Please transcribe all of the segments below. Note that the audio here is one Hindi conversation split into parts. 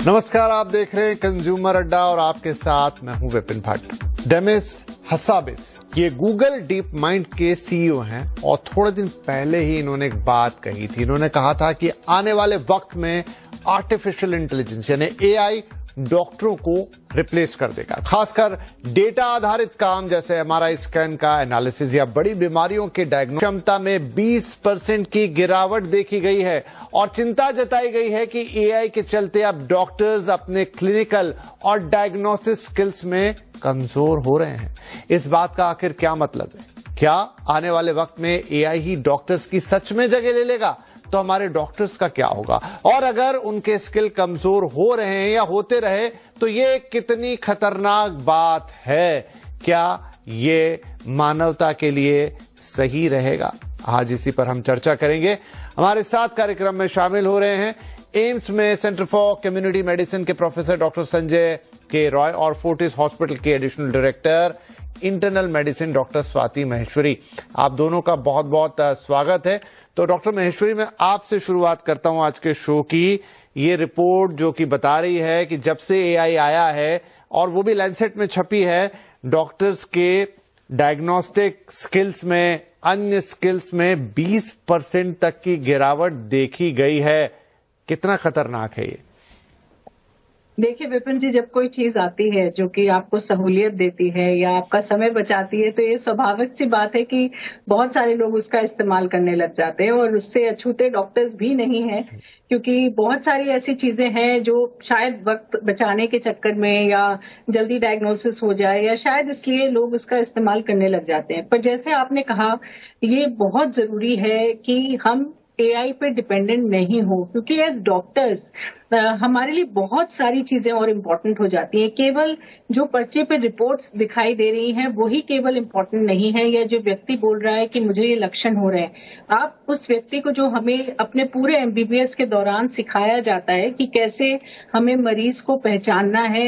नमस्कार, आप देख रहे हैं कंज्यूमर अड्डा और आपके साथ मैं हूं विपिन भट्ट। डेमिस हसाबिस ये गूगल डीप माइंड के सीईओ हैं और थोड़े दिन पहले ही इन्होंने एक बात कही थी। इन्होंने कहा था कि आने वाले वक्त में आर्टिफिशियल इंटेलिजेंस यानी एआई डॉक्टरों को रिप्लेस कर देगा। खासकर डेटा आधारित काम जैसे एमआरआई स्कैन का एनालिसिस या बड़ी बीमारियों के डायग्नोसिस क्षमता में 20% की गिरावट देखी गई है और चिंता जताई गई है कि एआई के चलते अब डॉक्टर्स अपने क्लिनिकल और डायग्नोसिस स्किल्स में कमजोर हो रहे हैं। इस बात का आखिर क्या मतलब है? क्या आने वाले वक्त में एआई ही डॉक्टर्स की सच में जगह ले लेगा? तो हमारे डॉक्टर्स का क्या होगा? और अगर उनके स्किल कमजोर हो रहे हैं या होते रहे तो ये कितनी खतरनाक बात है? क्या ये मानवता के लिए सही रहेगा? आज इसी पर हम चर्चा करेंगे। हमारे साथ कार्यक्रम में शामिल हो रहे हैं एम्स में सेंटर फॉर कम्युनिटी मेडिसिन के प्रोफेसर डॉक्टर संजय के रॉय और फोर्टिस हॉस्पिटल के additional director internal medicine doctor Swati Maheshwari. आप दोनों का बहुत बहुत स्वागत है। तो डॉक्टर महेश्वरी, मैं आपसे शुरुआत करता हूं आज के शो की। ये रिपोर्ट जो कि बता रही है कि जब से एआई आया है और वो भी लैंसेट में छपी है, डॉक्टर्स के डायग्नोस्टिक स्किल्स में, अन्य स्किल्स में 20% तक की गिरावट देखी गई है। कितना खतरनाक है ये? देखिए विपिन जी, जब कोई चीज आती है जो कि आपको सहूलियत देती है या आपका समय बचाती है तो ये स्वाभाविक सी बात है कि बहुत सारे लोग उसका इस्तेमाल करने लग जाते हैं और उससे अछूते डॉक्टर्स भी नहीं हैं, क्योंकि बहुत सारी ऐसी चीजें हैं जो शायद वक्त बचाने के चक्कर में या जल्दी डायग्नोसिस हो जाए या शायद इसलिए लोग उसका इस्तेमाल करने लग जाते हैं। पर जैसे आपने कहा, ये बहुत जरूरी है कि हम एआई पे डिपेंडेंट नहीं हो, क्योंकि एज डॉक्टर्स हमारे लिए बहुत सारी चीजें और इम्पोर्टेंट हो जाती हैं। केवल जो पर्चे पे रिपोर्ट्स दिखाई दे रही हैं वही केवल इम्पोर्टेंट नहीं है, या जो व्यक्ति बोल रहा है कि मुझे ये लक्षण हो रहे हैं। आप उस व्यक्ति को, जो हमें अपने पूरे एमबीबीएस के दौरान सिखाया जाता है कि कैसे हमें मरीज को पहचानना है।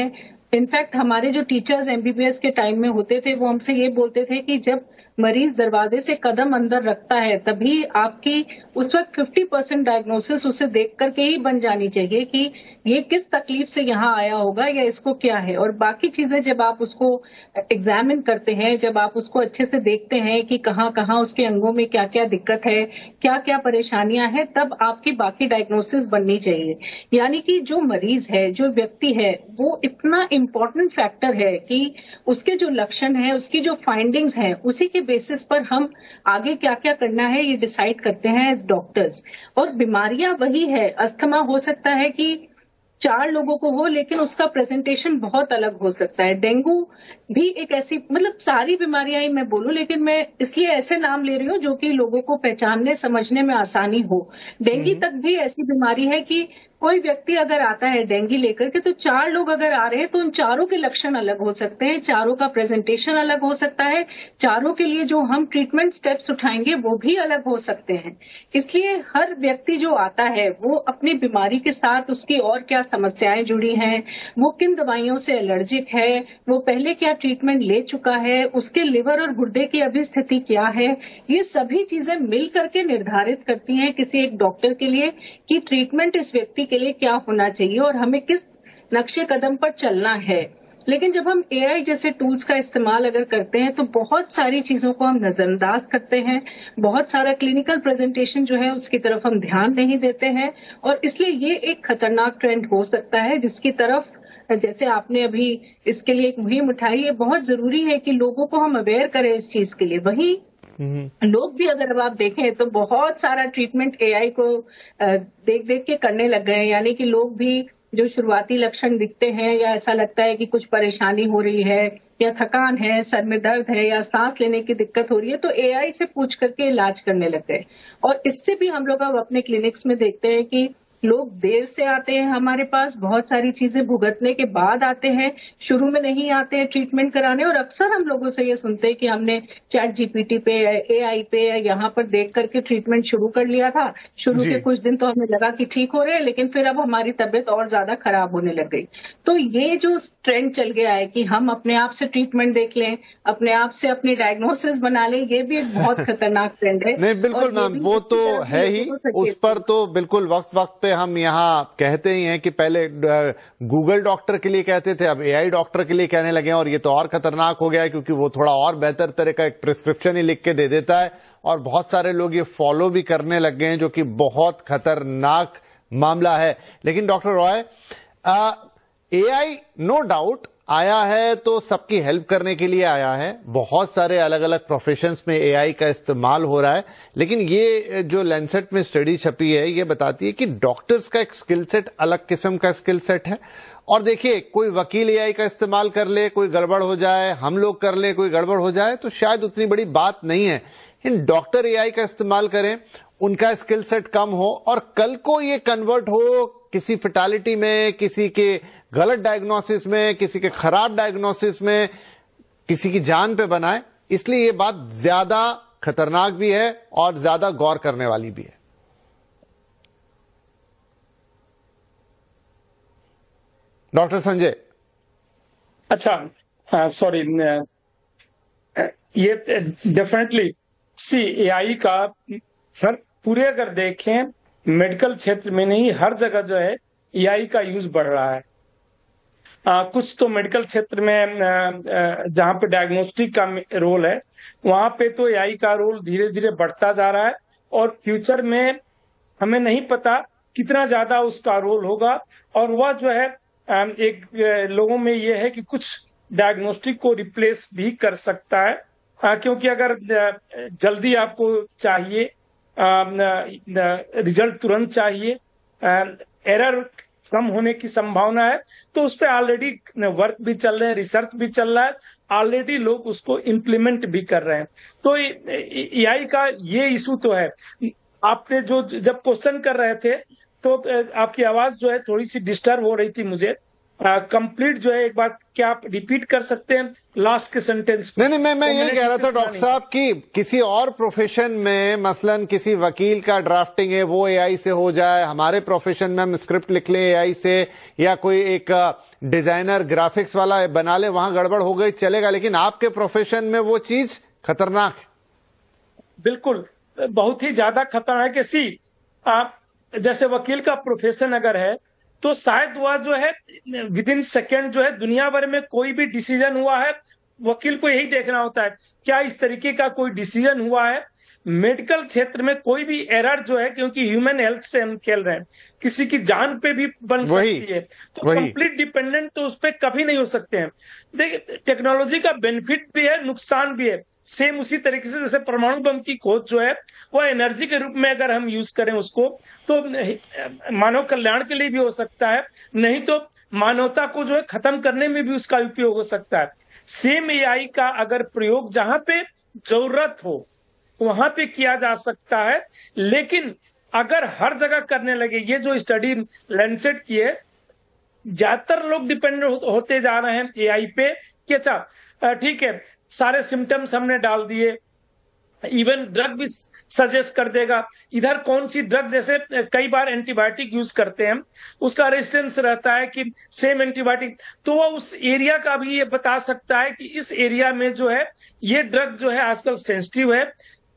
इनफैक्ट हमारे जो टीचर्स एमबीबीएस के टाइम में होते थे वो हमसे ये बोलते थे कि जब मरीज दरवाजे से कदम अंदर रखता है तभी आपकी उस वक्त 50% डायग्नोसिस उसे देख करके ही बन जानी चाहिए कि ये किस तकलीफ से यहाँ आया होगा या इसको क्या है। और बाकी चीजें जब आप उसको एग्जामिन करते हैं, जब आप उसको अच्छे से देखते हैं कि कहाँ कहाँ उसके अंगों में क्या क्या दिक्कत है, क्या क्या परेशानियां हैं, तब आपकी बाकी डायग्नोसिस बननी चाहिए। यानी कि जो मरीज है, जो व्यक्ति है, वो इतना इम्पोर्टेंट फैक्टर है कि उसके जो लक्षण है, उसकी जो फाइंडिंग्स है, उसी के बेसिस पर हम आगे क्या क्या करना है ये डिसाइड करते हैं एज डॉक्टर्स। और बीमारियां वही है। अस्थमा हो सकता है कि 4 लोगों को हो लेकिन उसका प्रेजेंटेशन बहुत अलग हो सकता है। डेंगू भी एक ऐसी, मतलब सारी बीमारियां ही मैं बोलूं, लेकिन मैं इसलिए ऐसे नाम ले रही हूं जो कि लोगों को पहचानने समझने में आसानी हो। डेंगू तक भी ऐसी बीमारी है कि कोई व्यक्ति अगर आता है डेंगू लेकर के तो 4 लोग अगर आ रहे हैं तो उन चारों के लक्षण अलग हो सकते हैं, चारों का प्रेजेंटेशन अलग हो सकता है, चारों के लिए जो हम ट्रीटमेंट स्टेप्स उठाएंगे वो भी अलग हो सकते हैं। इसलिए हर व्यक्ति जो आता है वो अपनी बीमारी के साथ उसकी और क्या समस्याएं जुड़ी हैं, वो किन दवाइयों से एलर्जिक है, वो पहले क्या ट्रीटमेंट ले चुका है, उसके लिवर और गुर्दे की अभी स्थिति क्या है, ये सभी चीजें मिल करके निर्धारित करती हैं किसी एक डॉक्टर के लिए कि ट्रीटमेंट इस व्यक्ति के लिए क्या होना चाहिए और हमें किस नक्शे कदम पर चलना है। लेकिन जब हम एआई जैसे टूल्स का इस्तेमाल अगर करते हैं तो बहुत सारी चीजों को हम नजरअंदाज करते हैं, बहुत सारा क्लिनिकल प्रेजेंटेशन जो है उसकी तरफ हम ध्यान नहीं देते हैं, और इसलिए ये एक खतरनाक ट्रेंड हो सकता है जिसकी तरफ, जैसे आपने अभी इसके लिए एक मुहिम उठाई है, बहुत जरूरी है कि लोगों को हम अवेयर करें इस चीज के लिए। वही लोग भी अगर आप देखें तो बहुत सारा ट्रीटमेंट एआई को देख देख के करने लग गए हैं। यानी कि लोग भी जो शुरुआती लक्षण दिखते हैं या ऐसा लगता है कि कुछ परेशानी हो रही है या थकान है, सर में दर्द है या सांस लेने की दिक्कत हो रही है, तो एआई से पूछ करके इलाज करने लग गए। और इससे भी हम लोग अब अपने क्लिनिक्स में देखते हैं कि लोग देर से आते हैं हमारे पास, बहुत सारी चीजें भुगतने के बाद आते हैं, शुरू में नहीं आते हैं ट्रीटमेंट कराने। और अक्सर हम लोगों से ये सुनते हैं कि हमने चैट जीपीटी पे, एआई पे या यहाँ पर देख करके ट्रीटमेंट शुरू कर लिया था। शुरू के कुछ दिन तो हमें लगा कि ठीक हो रहे हैं, लेकिन फिर अब हमारी तबीयत और ज्यादा खराब होने लग गई। तो ये जो ट्रेंड चल गया है कि हम अपने आप से ट्रीटमेंट देख लें, अपने आप से अपनी डायग्नोसिस बना लें, ये भी एक बहुत खतरनाक ट्रेंड है। नहीं, बिल्कुल मैम, वो तो है ही, उस पर तो बिल्कुल वक्त वक्त पे पे हम यहाँ कहते ही हैं कि पहले गूगल डॉक्टर के लिए कहते थे, अब एआई डॉक्टर के लिए कहने लगे हैं, और ये तो और खतरनाक हो गया है क्योंकि वो थोड़ा और बेहतर तरह का एक प्रिस्क्रिप्शन ही लिख के दे देता है और बहुत सारे लोग ये फॉलो भी करने लग गए हैं, जो कि बहुत खतरनाक मामला है। लेकिन doctor Roy, AI no doubt आया है तो सबकी हेल्प करने के लिए आया है, बहुत सारे अलग अलग प्रोफेशंस में एआई का इस्तेमाल हो रहा है, लेकिन ये जो लैंसेट में स्टडी छपी है ये बताती है कि डॉक्टर्स का एक स्किल सेट अलग किस्म का स्किल सेट है। और देखिए, कोई वकील एआई का इस्तेमाल कर ले, कोई गड़बड़ हो जाए, हम लोग कर ले, कोई गड़बड़ हो जाए तो शायद उतनी बड़ी बात नहीं है। इन डॉक्टर एआई का इस्तेमाल करें, उनका स्किल सेट कम हो और कल को ये कन्वर्ट हो किसी फेटालिटी में, किसी के गलत डायग्नोसिस में, किसी के खराब डायग्नोसिस में, किसी की जान पे बनाए, इसलिए ये बात ज्यादा खतरनाक भी है और ज्यादा गौर करने वाली भी है। डॉक्टर संजय। अच्छा, सॉरी, ये डेफिनेटली एआई का हर पूरे अगर देखें मेडिकल क्षेत्र में नहीं, हर जगह जो है एआई का यूज बढ़ रहा है। कुछ तो मेडिकल क्षेत्र में जहां पे डायग्नोस्टिक का रोल है वहां पे तो एआई का रोल धीरे धीरे बढ़ता जा रहा है और फ्यूचर में हमें नहीं पता कितना ज्यादा उसका रोल होगा। और वह जो है एक लोगों में ये है कि कुछ डायग्नोस्टिक को रिप्लेस भी कर सकता है, क्योंकि अगर जल्दी आपको चाहिए, रिजल्ट तुरंत चाहिए, एरर कम होने की संभावना है, तो उस पर ऑलरेडी वर्क भी चल रहे हैं, रिसर्च भी चल रहा है, ऑलरेडी लोग उसको इम्प्लीमेंट भी कर रहे हैं। तो एआई का ये इशू तो है। आपने जो जब क्वेश्चन कर रहे थे तो आपकी आवाज जो है थोड़ी सी डिस्टर्ब हो रही थी मुझे। कंप्लीट जो है एक बार क्या आप रिपीट कर सकते हैं लास्ट के सेंटेंस? नहीं, मैं ये कह रहा था डॉक्टर साहब कि किसी और प्रोफेशन में, मसलन किसी वकील का ड्राफ्टिंग है वो एआई से हो जाए, हमारे प्रोफेशन में हम स्क्रिप्ट लिख लें एआई से, या कोई एक डिजाइनर ग्राफिक्स वाला बना ले, वहां गड़बड़ हो गई चलेगा, लेकिन आपके प्रोफेशन में वो चीज खतरनाक है। बिल्कुल, बहुत ही ज्यादा खतरनाक है। आप जैसे वकील का प्रोफेशन अगर है तो शायद वह जो है विद इन सेकेंड जो है दुनिया भर में कोई भी डिसीजन हुआ है, वकील को यही देखना होता है क्या इस तरीके का कोई डिसीजन हुआ है। मेडिकल क्षेत्र में कोई भी एरर जो है, क्योंकि ह्यूमन हेल्थ से हम खेल रहे हैं, किसी की जान पे भी बन सकती है, तो कंप्लीट डिपेंडेंट तो उस पर कभी नहीं हो सकते हैं। देखिए, टेक्नोलॉजी का बेनिफिट भी है, नुकसान भी है। सेम उसी तरीके से जैसे परमाणु बम की खोज जो है वह एनर्जी के रूप में अगर हम यूज करें उसको, तो मानव कल्याण के लिए भी हो सकता है, नहीं तो मानवता को जो है खत्म करने में भी उसका उपयोग हो सकता है। सेम एआई का अगर प्रयोग जहां पे जरूरत हो वहां पे किया जा सकता है, लेकिन अगर हर जगह करने लगे, ये जो स्टडी लैंसेट की है, ज्यादातर लोग डिपेंडेंट होते जा रहे हैं एआई पे कि अच्छा ठीक है, सारे सिम्टम्स हमने डाल दिए, इवन ड्रग भी सजेस्ट कर देगा। इधर कौन सी ड्रग, जैसे कई बार एंटीबायोटिक यूज करते हैं, उसका रेजिस्टेंस रहता है कि सेम एंटीबायोटिक, तो वो उस एरिया का भी ये बता सकता है कि इस एरिया में जो है ये ड्रग जो है आजकल सेंसिटिव है,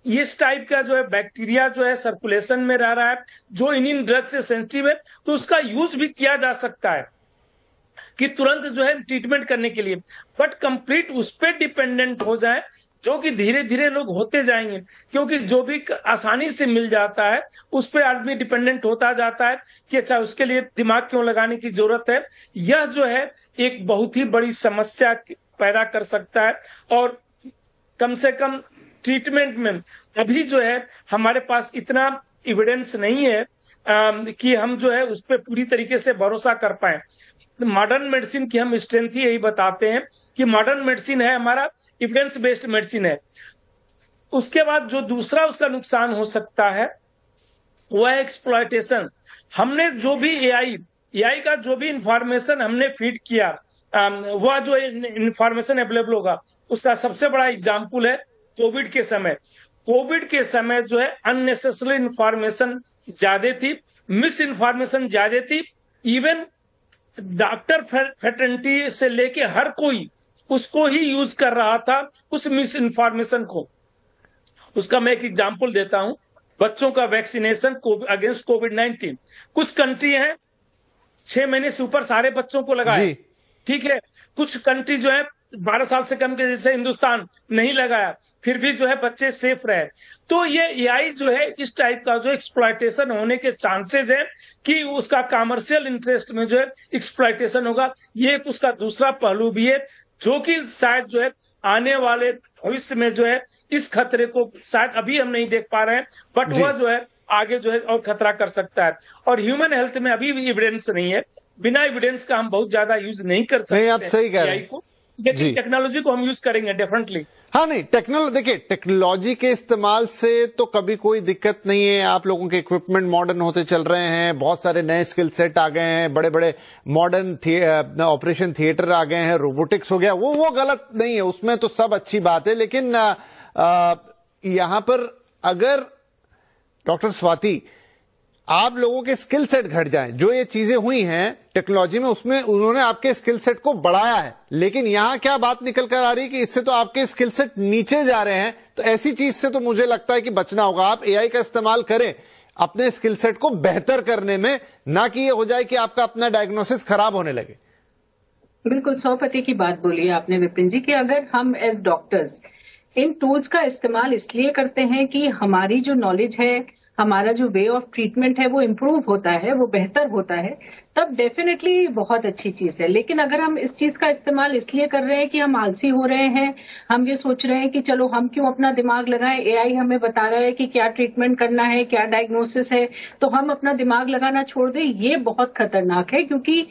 इस टाइप का जो है बैक्टीरिया जो है सर्कुलेशन में रह रहा है जो इन ड्रग से सेंसिटिव है, तो उसका यूज भी किया जा सकता है कि तुरंत जो है ट्रीटमेंट करने के लिए। बट कंप्लीट उस पर डिपेंडेंट हो जाए, जो कि धीरे धीरे लोग होते जाएंगे, क्योंकि जो भी आसानी से मिल जाता है उस पर आदमी डिपेंडेंट होता जाता है कि अच्छा उसके लिए दिमाग क्यों लगाने की जरूरत है। यह जो है एक बहुत ही बड़ी समस्या पैदा कर सकता है, और कम से कम ट्रीटमेंट में अभी जो है हमारे पास इतना एविडेंस नहीं है कि हम जो है उस पर पूरी तरीके से भरोसा कर पाए। मॉडर्न मेडिसिन की हम स्ट्रेंथ ही यही बताते हैं कि मॉडर्न मेडिसिन है हमारा, एविडेंस बेस्ड मेडिसिन है। उसके बाद जो दूसरा उसका नुकसान हो सकता है वह एक्सप्लॉयटेशन। हमने जो भी एआई का जो भी इंफॉर्मेशन हमने फीड किया, वह जो इंफॉर्मेशन अवेलेबल होगा, उसका सबसे बड़ा एग्जाम्पल है कोविड के समय। कोविड के समय जो है अननेसेसरी इंफॉर्मेशन ज्यादा थी, मिस इंफॉर्मेशन ज्यादा थी। इवन डॉक्टर फैटर्निटी से लेके हर कोई उसको ही यूज कर रहा था, उस मिस इन्फॉर्मेशन को। उसका मैं एक एग्जांपल देता हूं। बच्चों का वैक्सीनेशन अगेंस्ट कोविड-19। कुछ कंट्री हैं 6 महीने से ऊपर सारे बच्चों को लगाया, ठीक है। कुछ कंट्री जो है 12 साल से कम के, जैसे हिंदुस्तान, नहीं लगाया, फिर भी जो है बच्चे सेफ रहे। तो ये एआई जो है इस टाइप का जो एक्सप्लॉयटेशन होने के चांसेस है कि उसका कमर्शियल इंटरेस्ट में जो है एक्सप्लॉयटेशन होगा। ये एक उसका दूसरा पहलू भी है, जो कि शायद जो है आने वाले भविष्य में जो है इस खतरे को शायद अभी हम नहीं देख पा रहे हैं, बट वह जो है आगे जो है और खतरा कर सकता है। और ह्यूमन हेल्थ में अभी भी एविडेंस नहीं है, बिना एविडेंस का हम बहुत ज्यादा यूज नहीं कर सकते। नहीं, आप सही कह रहे हैं। लेकिन टेक्नोलॉजी को हम यूज करेंगे डेफिनेटली। हाँ, नहीं, देखिए टेक्नोलॉजी के इस्तेमाल से तो कभी कोई दिक्कत नहीं है। आप लोगों के इक्विपमेंट मॉडर्न होते चल रहे हैं, बहुत सारे नए स्किल सेट आ गए हैं, बड़े बड़े मॉडर्न ऑपरेशन थिएटर आ गए हैं, रोबोटिक्स हो गया, वो गलत नहीं है, उसमें तो सब अच्छी बात है। लेकिन यहां पर अगर डॉक्टर स्वाति आप लोगों के स्किल सेट घट जाएं, जो ये चीजें हुई हैं टेक्नोलॉजी में, उसमें उन्होंने आपके स्किल सेट को बढ़ाया है, लेकिन यहां क्या बात निकल कर आ रही है कि इससे तो आपके स्किल सेट नीचे जा रहे हैं। तो ऐसी चीज से तो मुझे लगता है कि बचना होगा। आप एआई का इस्तेमाल करें अपने स्किल सेट को बेहतर करने में, ना कि ये हो जाए कि आपका अपना डायग्नोसिस खराब होने लगे। बिल्कुल 100% की बात बोली है आपने विपिन जी, कि अगर हम एज डॉक्टर्स इन टूल्स का इस्तेमाल इसलिए करते हैं कि हमारी जो नॉलेज है, हमारा जो वे ऑफ ट्रीटमेंट है वो इम्प्रूव होता है, वो बेहतर होता है, तब डेफिनेटली बहुत अच्छी चीज है। लेकिन अगर हम इस चीज का इस्तेमाल इसलिए कर रहे हैं कि हम आलसी हो रहे हैं, हम ये सोच रहे हैं कि चलो हम क्यों अपना दिमाग लगाएं, एआई हमें बता रहा है कि क्या ट्रीटमेंट करना है, क्या डायग्नोसिस है, तो हम अपना दिमाग लगाना छोड़ दें, ये बहुत खतरनाक है। क्योंकि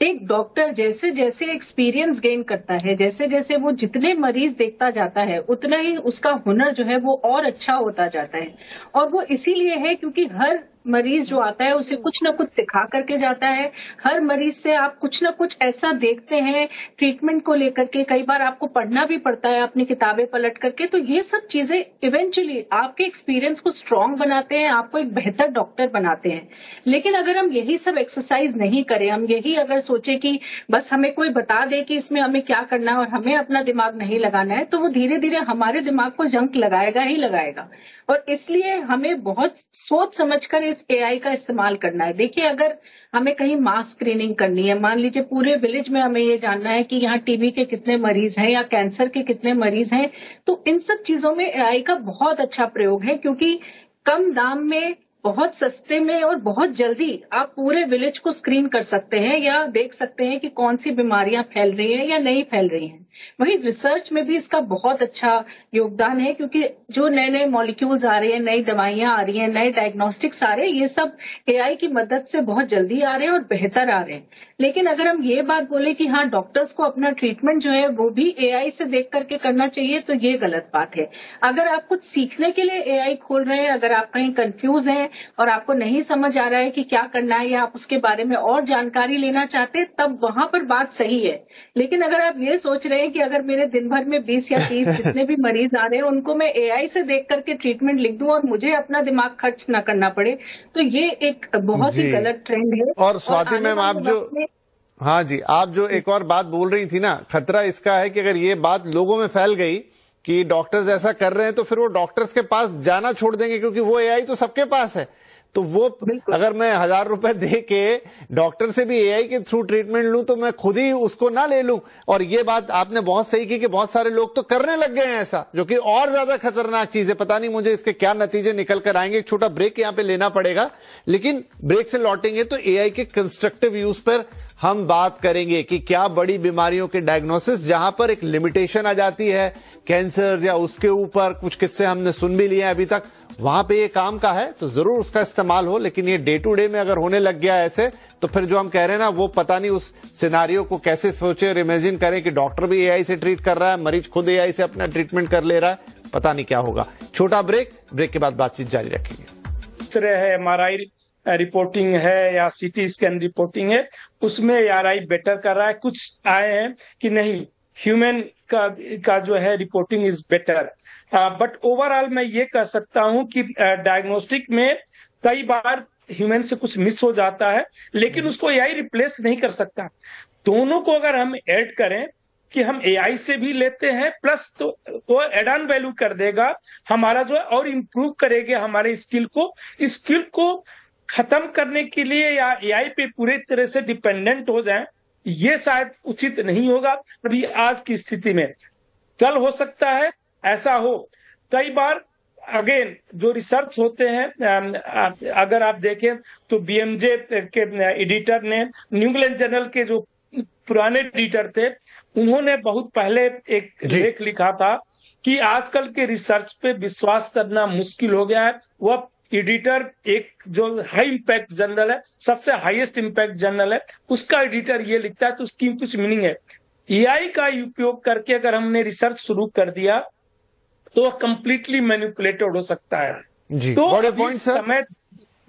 एक डॉक्टर जैसे जैसे एक्सपीरियंस गेन करता है, जैसे जैसे वो जितने मरीज देखता जाता है, उतना ही उसका हुनर जो है वो और अच्छा होता जाता है। और वो इसीलिए है क्योंकि हर मरीज जो आता है उसे कुछ ना कुछ सिखा करके जाता है। हर मरीज से आप कुछ ना कुछ ऐसा देखते हैं ट्रीटमेंट को लेकर के, कई बार आपको पढ़ना भी पड़ता है अपनी किताबें पलट करके। तो ये सब चीजें इवेंचुअली आपके एक्सपीरियंस को स्ट्रांग बनाते हैं, आपको एक बेहतर डॉक्टर बनाते हैं। लेकिन अगर हम यही सब एक्सरसाइज नहीं करें, हम यही अगर सोचे कि बस हमें कोई बता दे कि इसमें हमें क्या करना है और हमें अपना दिमाग नहीं लगाना है, तो वो धीरे धीरे हमारे दिमाग को जंक लगाएगा ही लगाएगा। और इसलिए हमें बहुत सोच समझकर इस एआई का इस्तेमाल करना है। देखिए, अगर हमें कहीं मास स्क्रीनिंग करनी है, मान लीजिए पूरे विलेज में हमें ये जानना है कि यहाँ टीबी के कितने मरीज हैं या कैंसर के कितने मरीज हैं, तो इन सब चीजों में एआई का बहुत अच्छा प्रयोग है, क्योंकि कम दाम में, बहुत सस्ते में और बहुत जल्दी आप पूरे विलेज को स्क्रीन कर सकते हैं या देख सकते हैं कि कौन सी बीमारियां फैल रही हैं या नहीं फैल रही हैं। वहीं रिसर्च में भी इसका बहुत अच्छा योगदान है, क्योंकि जो नए नए मॉलिक्यूल्स आ रहे हैं, नई दवाइयां आ रही हैं, नए डायग्नोस्टिक्स आ रहे हैं, ये सब एआई की मदद से बहुत जल्दी आ रहे हैं और बेहतर आ रहे हैं। लेकिन अगर हम ये बात बोले कि हाँ, डॉक्टर्स को अपना ट्रीटमेंट जो है वो भी एआई से देख करके करना चाहिए, तो ये गलत बात है। अगर आप कुछ सीखने के लिए एआई खोल रहे हैं, अगर आप कहीं कंफ्यूज हैं और आपको नहीं समझ आ रहा है कि क्या करना है या आप उसके बारे में और जानकारी लेना चाहते हैं, तब वहां पर बात सही है। लेकिन अगर आप ये सोच रहे हैं कि अगर मेरे दिन भर में 20 या 30 जितने भी मरीज आ रहे हैं उनको मैं एआई से देख करके ट्रीटमेंट लिख दूं और मुझे अपना दिमाग खर्च ना करना पड़े, तो ये एक बहुत ही गलत ट्रेंड है। और स्वाति मैम, हाँ जी, आप जो एक और बात बोल रही थी ना, खतरा इसका है कि अगर ये बात लोगों में फैल गई कि डॉक्टर्स ऐसा कर रहे हैं, तो फिर वो डॉक्टर्स के पास जाना छोड़ देंगे, क्योंकि वो एआई तो सबके पास है। तो वो अगर मैं 1000 रुपए दे के डॉक्टर से भी एआई के थ्रू ट्रीटमेंट लूं, तो मैं खुद ही उसको ना ले लूं। और ये बात आपने बहुत सही की कि बहुत सारे लोग तो करने लग गए हैं ऐसा, जो कि और ज्यादा खतरनाक चीज है। पता नहीं मुझे इसके क्या नतीजे निकल कर आएंगे। एक छोटा ब्रेक यहां पे लेना पड़ेगा, लेकिन ब्रेक से लौटेंगे तो एआई के कंस्ट्रक्टिव यूज पर हम बात करेंगे कि क्या बड़ी बीमारियों के डायग्नोसिस जहां पर एक लिमिटेशन आ जाती है, कैंसर या उसके ऊपर कुछ किस्से हमने सुन भी लिए हैं अभी तक, वहां पे ये काम का है तो जरूर उसका इस्तेमाल हो। लेकिन ये डे टू डे में अगर होने लग गया ऐसे, तो फिर जो हम कह रहे हैं ना, वो पता नहीं उस सिनारियो को कैसे सोचे और इमेजिन करें कि डॉक्टर भी एआई से ट्रीट कर रहा है, मरीज खुद एआई से अपना ट्रीटमेंट कर ले रहा है, पता नहीं क्या होगा। छोटा ब्रेक के बाद बातचीत जारी रखेंगे। एमआरआई रिपोर्टिंग है या सीटी स्कैन रिपोर्टिंग है, उसमें एआई बेटर कर रहा है। कुछ आए हैं कि नहीं, ह्यूमन का जो है reporting is better, but overall मैं ये कह सकता हूं कि डायग्नोस्टिक में कई बार ह्यूमन से कुछ मिस हो जाता है, लेकिन उसको एआई रिप्लेस नहीं कर सकता। दोनों को अगर हम ऐड करें कि हम एआई से भी लेते हैं, प्लस तो वो एड ऑन वैल्यू कर देगा हमारा जो है, और इम्प्रूव करेगा हमारे स्किल को खत्म करने के लिए या एआई पे पूरे तरह से डिपेंडेंट हो जाए, ये शायद उचित नहीं होगा अभी आज की स्थिति में। कल हो सकता है ऐसा हो। कई बार अगेन जो रिसर्च होते हैं, अगर आप देखें तो बीएमजे के एडिटर ने, न्यू इंग्लैंड जर्नल के जो पुराने एडिटर थे, उन्होंने बहुत पहले एक लेख लिखा था कि आजकल के रिसर्च पे विश्वास करना मुश्किल हो गया है। वह एडिटर एक जो हाई इम्पैक्ट जर्नल है, सबसे हाईएस्ट इम्पैक्ट जर्नल है, उसका एडिटर ये लिखता है, तो उसकी कुछ मीनिंग है। एआई का उपयोग करके अगर हमने रिसर्च शुरू कर दिया तो वह कंप्लीटली मैनिपुलेटेड हो सकता है। जी, तो पॉइंट सर।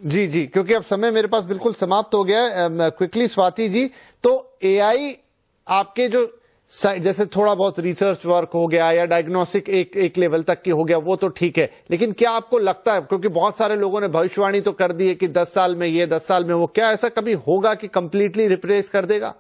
जी, क्योंकि अब समय मेरे पास बिल्कुल समाप्त हो गया है। क्विकली स्वाति जी, तो एआई आपके जो जैसे थोड़ा बहुत रिसर्च वर्क हो गया या डायग्नोस्टिक एक लेवल तक की हो गया, वो तो ठीक है, लेकिन क्या आपको लगता है, क्योंकि बहुत सारे लोगों ने भविष्यवाणी तो कर दी है कि 10 साल में ये 10 साल में वो, क्या ऐसा कभी होगा कि कंप्लीटली रिप्लेस कर देगा?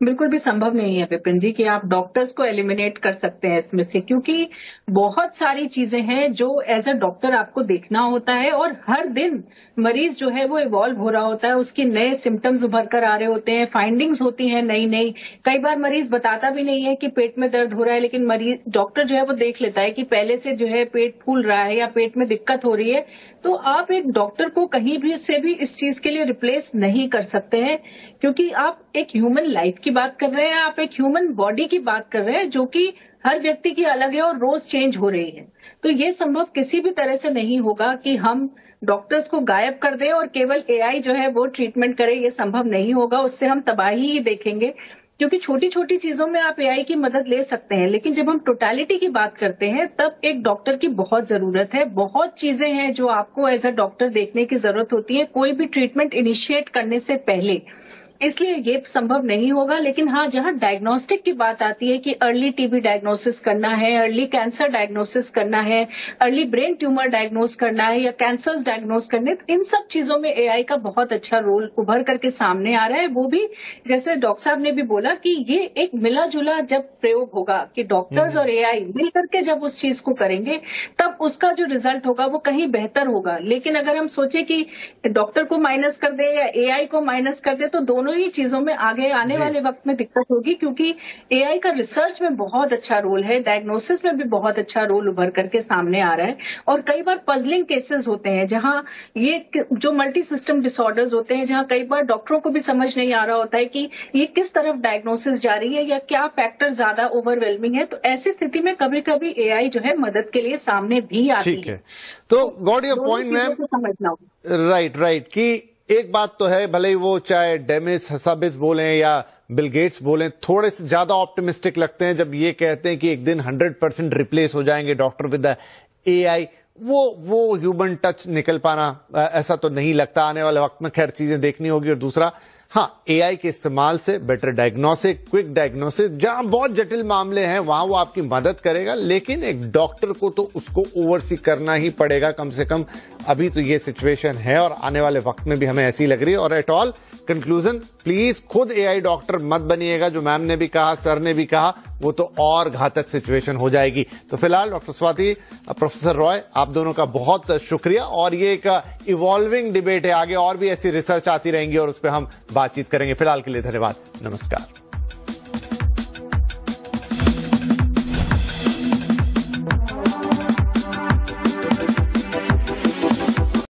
बिल्कुल भी संभव नहीं है विपिन जी कि आप डॉक्टर्स को एलिमिनेट कर सकते हैं इसमें से, क्योंकि बहुत सारी चीजें हैं जो एज अ डॉक्टर आपको देखना होता है, और हर दिन मरीज जो है वो इवॉल्व हो रहा होता है, उसके नए सिम्टम्स उभर कर आ रहे होते हैं, फाइंडिंग्स होती हैं नई। कई बार मरीज बताता भी नहीं है कि पेट में दर्द हो रहा है, लेकिन मरीज डॉक्टर जो है वो देख लेता है कि पहले से जो है पेट फूल रहा है या पेट में दिक्कत हो रही है। तो आप एक डॉक्टर को कहीं भी से भी इस चीज के लिए रिप्लेस नहीं कर सकते हैं, क्योंकि आप एक ह्यूमन लाइफ की बात कर रहे हैं, आप एक ह्यूमन बॉडी की बात कर रहे हैं, जो कि हर व्यक्ति की अलग है और रोज चेंज हो रही है। तो ये संभव किसी भी तरह से नहीं होगा कि हम डॉक्टर्स को गायब कर दें और केवल एआई जो है वो ट्रीटमेंट करे, ये संभव नहीं होगा। उससे हम तबाही ही देखेंगे, क्योंकि छोटी छोटी चीजों में आप एआई की मदद ले सकते हैं, लेकिन जब हम टोटालिटी की बात करते हैं तब एक डॉक्टर की बहुत जरूरत है। बहुत चीजें हैं जो आपको एज अ डॉक्टर देखने की जरूरत होती है कोई भी ट्रीटमेंट इनिशिएट करने से पहले, इसलिए ये संभव नहीं होगा। लेकिन हाँ, जहां डायग्नोस्टिक की बात आती है कि अर्ली टीबी डायग्नोसिस करना है, अर्ली कैंसर डायग्नोसिस करना है, अर्ली ब्रेन ट्यूमर डायग्नोस करना है या कैंसर्स डायग्नोस करने, तो इन सब चीजों में एआई का बहुत अच्छा रोल उभर करके सामने आ रहा है। वो भी जैसे डॉक्टर साहब ने भी बोला कि ये एक मिला जुला जब प्रयोग होगा कि डॉक्टर्स और एआई मिल करके जब उस चीज को करेंगे, तब उसका जो रिजल्ट होगा वो कहीं बेहतर होगा। लेकिन अगर हम सोचे कि डॉक्टर को माइनस कर दे या एआई को माइनस कर दे, तो दोनों ही चीजों में आगे आने वाले वक्त में दिक्कत होगी, क्योंकि एआई का रिसर्च में बहुत अच्छा रोल है, डायग्नोसिस में भी बहुत अच्छा रोल उभर करके सामने आ रहा है। और कई बार पजलिंग केसेस होते हैं जहां ये जो मल्टी सिस्टम डिसऑर्डर्स होते हैं, जहां कई बार डॉक्टरों को भी समझ नहीं आ रहा होता है कि ये किस तरफ डायग्नोसिस जा रही है या क्या फैक्टर ज्यादा ओवरवेलमिंग है। तो ऐसी स्थिति में कभी कभी एआई जो है मदद के लिए सामने भी आती है। तो गॉट योर पॉइंट मैम, समझना राइट कि एक बात तो है, भले ही वो चाहे डेमिस हसाबिस बोलें या बिल गेट्स बोलें, थोड़े से ज्यादा ऑप्टिमिस्टिक लगते हैं जब ये कहते हैं कि एक दिन 100% रिप्लेस हो जाएंगे डॉक्टर विद एआई। वो ह्यूमन टच निकल पाना ऐसा तो नहीं लगता। आने वाले वक्त में खैर चीजें देखनी होगी। और दूसरा, हाँ, एआई के इस्तेमाल से बेटर डायग्नोसिस, क्विक डायग्नोसिस, जहां बहुत जटिल मामले हैं वहां वो आपकी मदद करेगा, लेकिन एक डॉक्टर को तो उसको ओवरसी करना ही पड़ेगा कम से कम। अभी तो ये सिचुएशन है और आने वाले वक्त में भी हमें ऐसी लग रही है। और एट ऑल कंक्लूजन, प्लीज खुद एआई डॉक्टर मत बनिएगा। जो मैम ने भी कहा, सर ने भी कहा, वो तो और घातक सिचुएशन हो जाएगी। तो फिलहाल डॉक्टर स्वाति, प्रोफेसर रॉय, आप दोनों का बहुत शुक्रिया। और ये एक इवॉल्विंग डिबेट है, आगे और भी ऐसी रिसर्च आती रहेंगी और उस पर हम बातचीत करेंगे। फिलहाल के लिए धन्यवाद, नमस्कार।